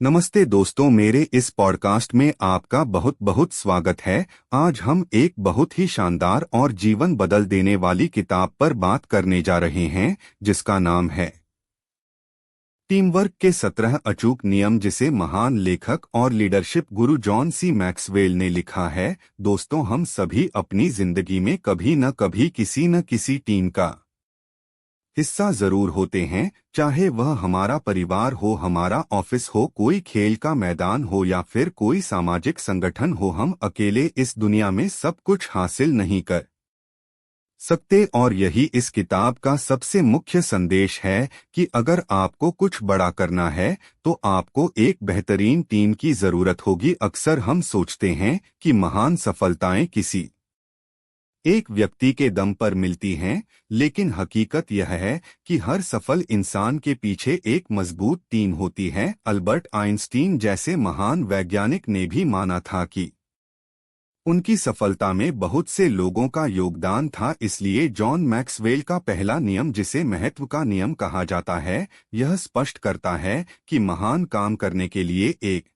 नमस्ते दोस्तों, मेरे इस पॉडकास्ट में आपका बहुत बहुत स्वागत है। आज हम एक बहुत ही शानदार और जीवन बदल देने वाली किताब पर बात करने जा रहे हैं, जिसका नाम है टीम वर्क के 17 अचूक नियम, जिसे महान लेखक और लीडरशिप गुरु जॉन सी मैक्सवेल ने लिखा है। दोस्तों, हम सभी अपनी जिंदगी में कभी न कभी किसी न किसी टीम का हिस्सा जरूर होते हैं, चाहे वह हमारा परिवार हो, हमारा ऑफिस हो, कोई खेल का मैदान हो या फिर कोई सामाजिक संगठन हो। हम अकेले इस दुनिया में सब कुछ हासिल नहीं कर सकते, और यही इस किताब का सबसे मुख्य संदेश है कि अगर आपको कुछ बड़ा करना है तो आपको एक बेहतरीन टीम की जरूरत होगी। अक्सर हम सोचते हैं कि महान सफलताएं किसी एक व्यक्ति के दम पर मिलती हैं, लेकिन हकीकत यह है कि हर सफल इंसान के पीछे एक मजबूत टीम होती है। अल्बर्ट आइंस्टीन जैसे महान वैज्ञानिक ने भी माना था कि उनकी सफलता में बहुत से लोगों का योगदान था। इसलिए जॉन मैक्सवेल का पहला नियम, जिसे महत्व का नियम कहा जाता है, यह स्पष्ट करता है कि महान काम करने के लिए एक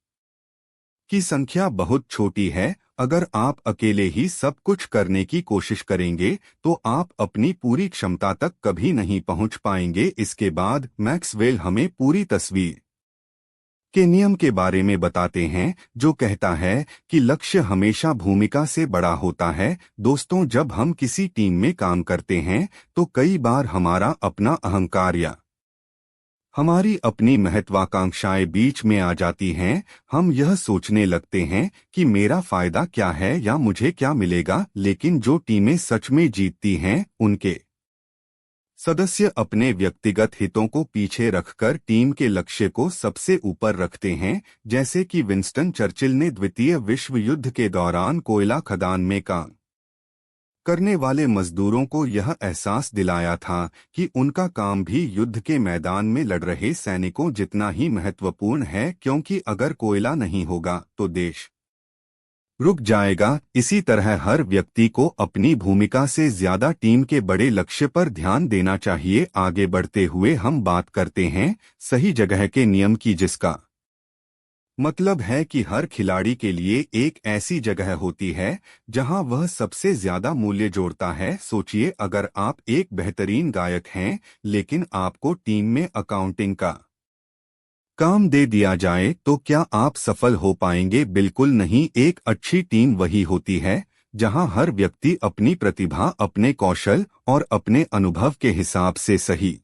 की संख्या बहुत छोटी है। अगर आप अकेले ही सब कुछ करने की कोशिश करेंगे तो आप अपनी पूरी क्षमता तक कभी नहीं पहुंच पाएंगे। इसके बाद मैक्सवेल हमें पूरी तस्वीर के नियम के बारे में बताते हैं, जो कहता है कि लक्ष्य हमेशा भूमिका से बड़ा होता है। दोस्तों, जब हम किसी टीम में काम करते हैं तो कई बार हमारा अपना अहंकार या हमारी अपनी महत्वाकांक्षाएं बीच में आ जाती हैं। हम यह सोचने लगते हैं कि मेरा फायदा क्या है या मुझे क्या मिलेगा। लेकिन जो टीमें सच में जीतती हैं, उनके सदस्य अपने व्यक्तिगत हितों को पीछे रखकर टीम के लक्ष्य को सबसे ऊपर रखते हैं। जैसे कि विंस्टन चर्चिल ने द्वितीय विश्व युद्ध के दौरान कोयला खदान में काम करने वाले मजदूरों को यह एहसास दिलाया था कि उनका काम भी युद्ध के मैदान में लड़ रहे सैनिकों जितना ही महत्वपूर्ण है, क्योंकि अगर कोयला नहीं होगा तो देश रुक जाएगा। इसी तरह हर व्यक्ति को अपनी भूमिका से ज्यादा टीम के बड़े लक्ष्य पर ध्यान देना चाहिए। आगे बढ़ते हुए हम बात करते हैं सही जगह के नियम की, जिसका मतलब है कि हर खिलाड़ी के लिए एक ऐसी जगह होती है जहां वह सबसे ज्यादा मूल्य जोड़ता है। सोचिए, अगर आप एक बेहतरीन गायक हैं लेकिन आपको टीम में अकाउंटिंग का काम दे दिया जाए तो क्या आप सफल हो पाएंगे? बिल्कुल नहीं। एक अच्छी टीम वही होती है जहां हर व्यक्ति अपनी प्रतिभा, अपने कौशल और अपने अनुभव के हिसाब से सही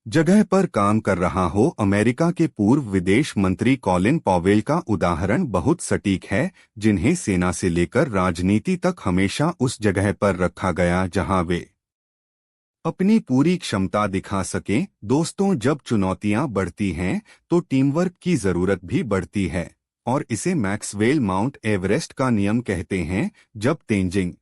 जगह पर काम कर रहा हो। अमेरिका के पूर्व विदेश मंत्री कॉलिन पॉवेल का उदाहरण बहुत सटीक है, जिन्हें सेना से लेकर राजनीति तक हमेशा उस जगह पर रखा गया जहां वे अपनी पूरी क्षमता दिखा सकें। दोस्तों, जब चुनौतियां बढ़ती हैं तो टीमवर्क की जरूरत भी बढ़ती है, और इसे मैक्सवेल माउंट एवरेस्ट का नियम कहते हैं। जब तेंजिंग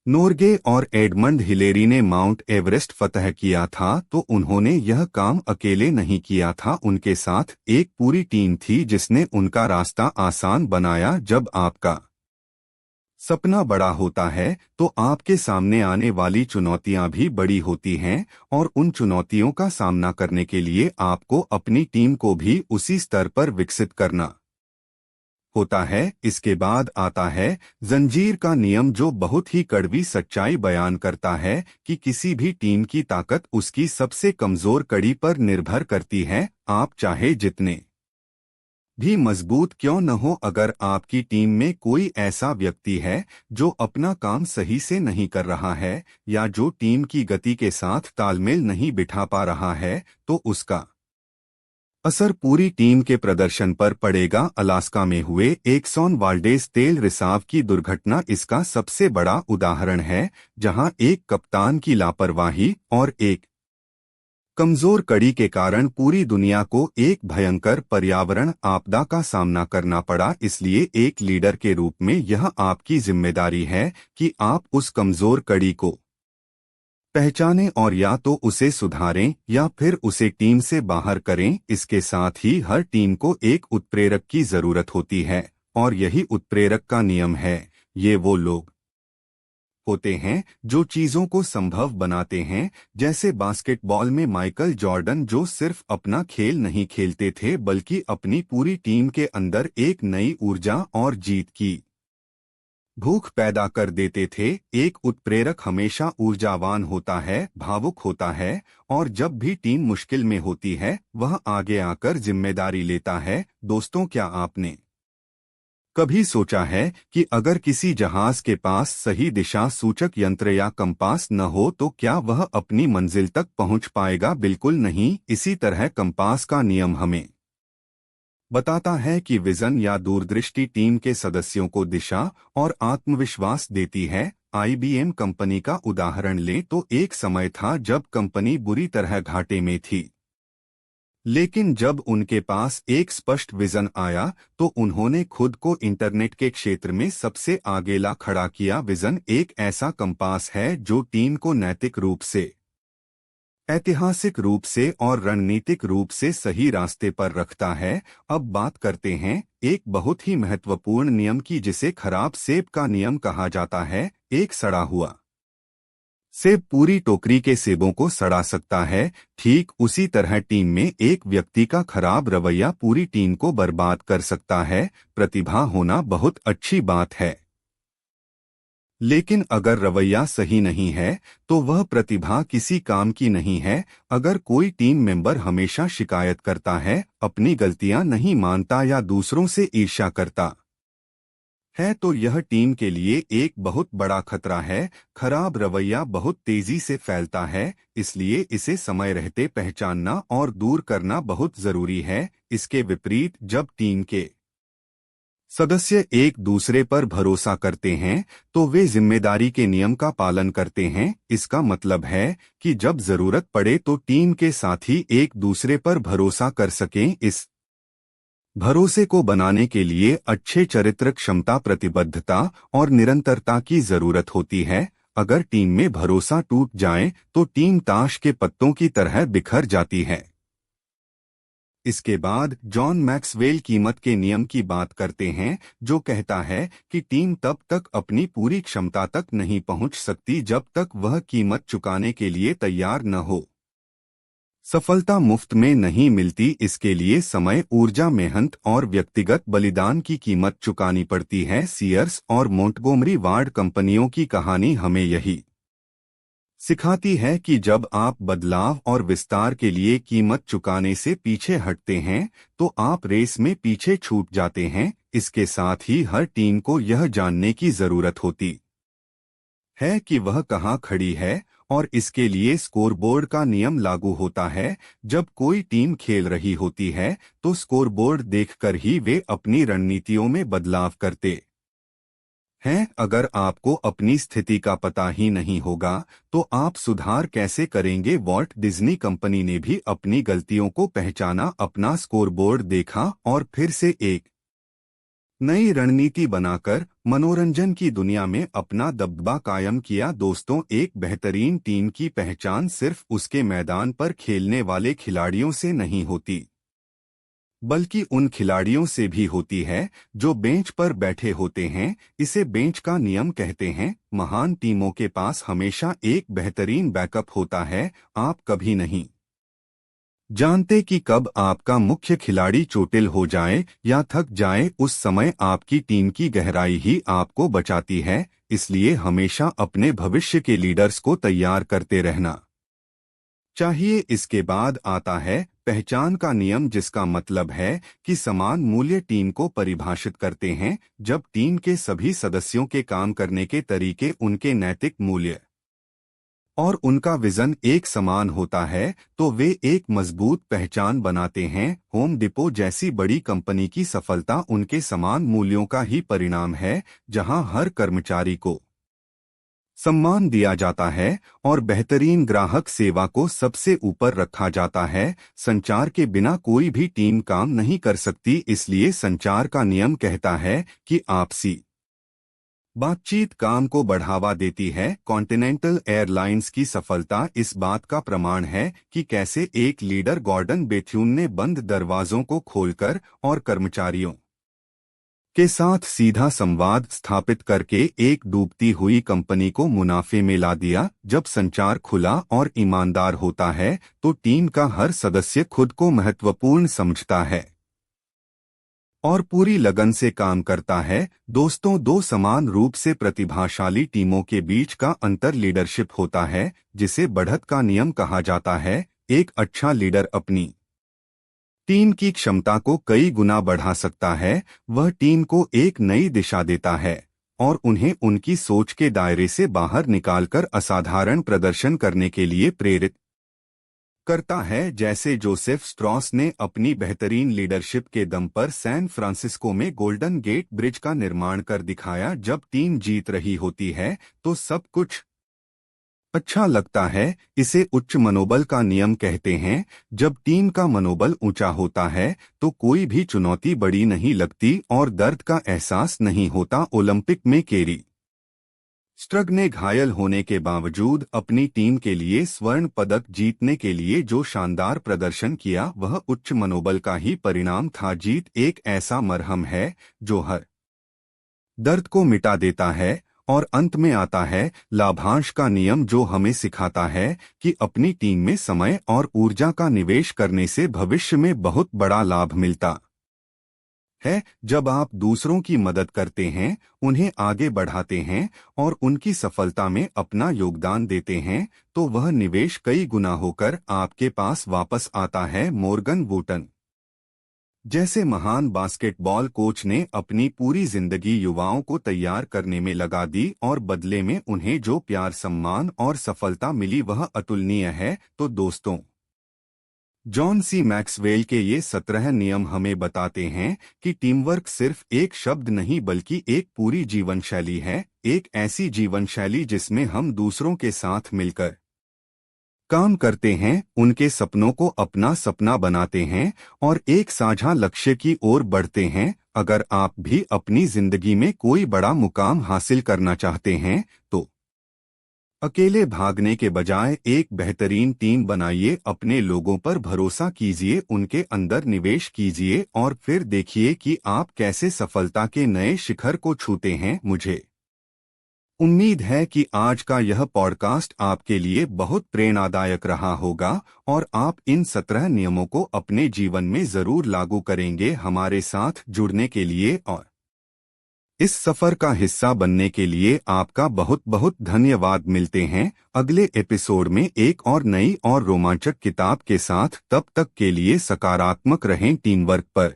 नोर्गे और एडमंड हिलेरी ने माउंट एवरेस्ट फतह किया था तो उन्होंने यह काम अकेले नहीं किया था। उनके साथ एक पूरी टीम थी जिसने उनका रास्ता आसान बनाया। जब आपका सपना बड़ा होता है तो आपके सामने आने वाली चुनौतियां भी बड़ी होती हैं, और उन चुनौतियों का सामना करने के लिए आपको अपनी टीम को भी उसी स्तर पर विकसित करना होता है। इसके बाद आता है जंजीर का नियम, जो बहुत ही कड़वी सच्चाई बयान करता है कि किसी भी टीम की ताकत उसकी सबसे कमजोर कड़ी पर निर्भर करती है। आप चाहे जितने भी मजबूत क्यों न हो, अगर आपकी टीम में कोई ऐसा व्यक्ति है जो अपना काम सही से नहीं कर रहा है या जो टीम की गति के साथ तालमेल नहीं बिठा पा रहा है, तो उसका असर पूरी टीम के प्रदर्शन पर पड़ेगा। अलास्का में हुए एक्सॉन वाल्डेस तेल रिसाव की दुर्घटना इसका सबसे बड़ा उदाहरण है, जहां एक कप्तान की लापरवाही और एक कमजोर कड़ी के कारण पूरी दुनिया को एक भयंकर पर्यावरण आपदा का सामना करना पड़ा। इसलिए एक लीडर के रूप में यह आपकी जिम्मेदारी है कि आप उस कमजोर कड़ी को पहचानें और या तो उसे सुधारें या फिर उसे टीम से बाहर करें। इसके साथ ही हर टीम को एक उत्प्रेरक की जरूरत होती है, और यही उत्प्रेरक का नियम है। ये वो लोग होते हैं जो चीजों को संभव बनाते हैं, जैसे बास्केटबॉल में माइकल जॉर्डन जो सिर्फ अपना खेल नहीं खेलते थे बल्कि अपनी पूरी टीम के अंदर एक नई ऊर्जा और जीत की भूख पैदा कर देते थे। एक उत्प्रेरक हमेशा ऊर्जावान होता है, भावुक होता है और जब भी टीम मुश्किल में होती है वह आगे आकर जिम्मेदारी लेता है। दोस्तों, क्या आपने कभी सोचा है कि अगर किसी जहाज के पास सही दिशा सूचक यंत्र या कंपास न हो तो क्या वह अपनी मंजिल तक पहुंच पाएगा? बिल्कुल नहीं। इसी तरह कंपास का नियम हमें बताता है कि विजन या दूरदृष्टि टीम के सदस्यों को दिशा और आत्मविश्वास देती है। आईबीएम कंपनी का उदाहरण लें तो एक समय था जब कंपनी बुरी तरह घाटे में थी, लेकिन जब उनके पास एक स्पष्ट विजन आया तो उन्होंने खुद को इंटरनेट के क्षेत्र में सबसे आगे ला खड़ा किया। विजन एक ऐसा कंपास है जो टीम को नैतिक रूप से, ऐतिहासिक रूप से और रणनीतिक रूप से सही रास्ते पर रखता है। अब बात करते हैं एक बहुत ही महत्वपूर्ण नियम की जिसे खराब सेब का नियम कहा जाता है। एक सड़ा हुआ सेब पूरी टोकरी के सेबों को सड़ा सकता है। ठीक उसी तरह टीम में एक व्यक्ति का खराब रवैया पूरी टीम को बर्बाद कर सकता है। प्रतिभा होना बहुत अच्छी बात है, लेकिन अगर रवैया सही नहीं है तो वह प्रतिभा किसी काम की नहीं है। अगर कोई टीम मेंबर हमेशा शिकायत करता है, अपनी गलतियां नहीं मानता या दूसरों से ईर्ष्या करता है तो यह टीम के लिए एक बहुत बड़ा खतरा है। खराब रवैया बहुत तेजी से फैलता है, इसलिए इसे समय रहते पहचानना और दूर करना बहुत जरूरी है। इसके विपरीत जब टीम के सदस्य एक दूसरे पर भरोसा करते हैं तो वे जिम्मेदारी के नियम का पालन करते हैं। इसका मतलब है कि जब जरूरत पड़े तो टीम के साथी एक दूसरे पर भरोसा कर सकें। इस भरोसे को बनाने के लिए अच्छे चरित्र, क्षमता, प्रतिबद्धता और निरंतरता की जरूरत होती है। अगर टीम में भरोसा टूट जाए तो टीम ताश के पत्तों की तरह बिखर जाती है। इसके बाद जॉन मैक्सवेल कीमत के नियम की बात करते हैं जो कहता है कि टीम तब तक अपनी पूरी क्षमता तक नहीं पहुंच सकती जब तक वह कीमत चुकाने के लिए तैयार न हो। सफलता मुफ्त में नहीं मिलती, इसके लिए समय, ऊर्जा, मेहनत और व्यक्तिगत बलिदान की कीमत चुकानी पड़ती है। सीयर्स और मोंटगोमरी वार्ड कंपनियों की कहानी हमें यही सिखाती है कि जब आप बदलाव और विस्तार के लिए कीमत चुकाने से पीछे हटते हैं तो आप रेस में पीछे छूट जाते हैं। इसके साथ ही हर टीम को यह जानने की जरूरत होती है कि वह कहां खड़ी है और इसके लिए स्कोरबोर्ड का नियम लागू होता है। जब कोई टीम खेल रही होती है तो स्कोरबोर्ड देखकर ही वे अपनी रणनीतियों में बदलाव करते हैं। अगर आपको अपनी स्थिति का पता ही नहीं होगा तो आप सुधार कैसे करेंगे? वॉल्ट डिज्नी कंपनी ने भी अपनी गलतियों को पहचाना, अपना स्कोरबोर्ड देखा और फिर से एक नई रणनीति बनाकर मनोरंजन की दुनिया में अपना दबदबा कायम किया। दोस्तों, एक बेहतरीन टीम की पहचान सिर्फ उसके मैदान पर खेलने वाले खिलाड़ियों से नहीं होती बल्कि उन खिलाड़ियों से भी होती है जो बेंच पर बैठे होते हैं। इसे बेंच का नियम कहते हैं। महान टीमों के पास हमेशा एक बेहतरीन बैकअप होता है। आप कभी नहीं जानते कि कब आपका मुख्य खिलाड़ी चोटिल हो जाए या थक जाए। उस समय आपकी टीम की गहराई ही आपको बचाती है। इसलिए हमेशा अपने भविष्य के लीडर्स को तैयार करते रहना चाहिए। इसके बाद आता है पहचान का नियम, जिसका मतलब है कि समान मूल्य टीम को परिभाषित करते हैं। जब टीम के सभी सदस्यों के काम करने के तरीके, उनके नैतिक मूल्य और उनका विजन एक समान होता है तो वे एक मजबूत पहचान बनाते हैं। होम डिपो जैसी बड़ी कंपनी की सफलता उनके समान मूल्यों का ही परिणाम है, जहां हर कर्मचारी को सम्मान दिया जाता है और बेहतरीन ग्राहक सेवा को सबसे ऊपर रखा जाता है। संचार के बिना कोई भी टीम काम नहीं कर सकती, इसलिए संचार का नियम कहता है कि आपसी बातचीत काम को बढ़ावा देती है। कॉन्टिनेंटल एयरलाइंस की सफलता इस बात का प्रमाण है कि कैसे एक लीडर गॉर्डन बेथ्यून ने बंद दरवाजों को खोलकर और कर्मचारियों के साथ सीधा संवाद स्थापित करके एक डूबती हुई कंपनी को मुनाफे में ला दिया। जब संचार खुला और ईमानदार होता है तो टीम का हर सदस्य खुद को महत्वपूर्ण समझता है और पूरी लगन से काम करता है। दोस्तों, दो समान रूप से प्रतिभाशाली टीमों के बीच का अंतर लीडरशिप होता है, जिसे बढ़त का नियम कहा जाता है। एक अच्छा लीडर अपनी टीम की क्षमता को कई गुना बढ़ा सकता है। वह टीम को एक नई दिशा देता है और उन्हें उनकी सोच के दायरे से बाहर निकालकर असाधारण प्रदर्शन करने के लिए प्रेरित करता है। जैसे जोसेफ स्ट्रॉस ने अपनी बेहतरीन लीडरशिप के दम पर सैन फ्रांसिस्को में गोल्डन गेट ब्रिज का निर्माण कर दिखाया। जब टीम जीत रही होती है तो सब कुछ अच्छा लगता है। इसे उच्च मनोबल का नियम कहते हैं। जब टीम का मनोबल ऊंचा होता है तो कोई भी चुनौती बड़ी नहीं लगती और दर्द का एहसास नहीं होता। ओलंपिक में केरी स्ट्रग ने घायल होने के बावजूद अपनी टीम के लिए स्वर्ण पदक जीतने के लिए जो शानदार प्रदर्शन किया, वह उच्च मनोबल का ही परिणाम था। जीत एक ऐसा मरहम है जो हर दर्द को मिटा देता है। और अंत में आता है लाभांश का नियम, जो हमें सिखाता है कि अपनी टीम में समय और ऊर्जा का निवेश करने से भविष्य में बहुत बड़ा लाभ मिलता है। जब आप दूसरों की मदद करते हैं, उन्हें आगे बढ़ाते हैं और उनकी सफलता में अपना योगदान देते हैं, तो वह निवेश कई गुना होकर आपके पास वापस आता है। मॉर्गन वुटन जैसे महान बास्केटबॉल कोच ने अपनी पूरी जिंदगी युवाओं को तैयार करने में लगा दी और बदले में उन्हें जो प्यार, सम्मान और सफलता मिली वह अतुलनीय है। तो दोस्तों, जॉन सी मैक्सवेल के ये 17 नियम हमें बताते हैं कि टीमवर्क सिर्फ एक शब्द नहीं बल्कि एक पूरी जीवन शैली है। एक ऐसी जीवन शैली जिसमें हम दूसरों के साथ मिलकर काम करते हैं, उनके सपनों को अपना सपना बनाते हैं और एक साझा लक्ष्य की ओर बढ़ते हैं। अगर आप भी अपनी जिंदगी में कोई बड़ा मुकाम हासिल करना चाहते हैं तो अकेले भागने के बजाय एक बेहतरीन टीम बनाइए। अपने लोगों पर भरोसा कीजिए, उनके अंदर निवेश कीजिए और फिर देखिए कि आप कैसे सफलता के नए शिखर को छूते हैं। मुझे उम्मीद है कि आज का यह पॉडकास्ट आपके लिए बहुत प्रेरणादायक रहा होगा और आप इन 17 नियमों को अपने जीवन में जरूर लागू करेंगे। हमारे साथ जुड़ने के लिए और इस सफर का हिस्सा बनने के लिए आपका बहुत बहुत धन्यवाद। मिलते हैं अगले एपिसोड में एक और नई और रोमांचक किताब के साथ। तब तक के लिए सकारात्मक रहें, टीम वर्क पर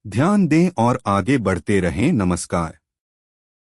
ध्यान दें और आगे बढ़ते रहें। नमस्कार।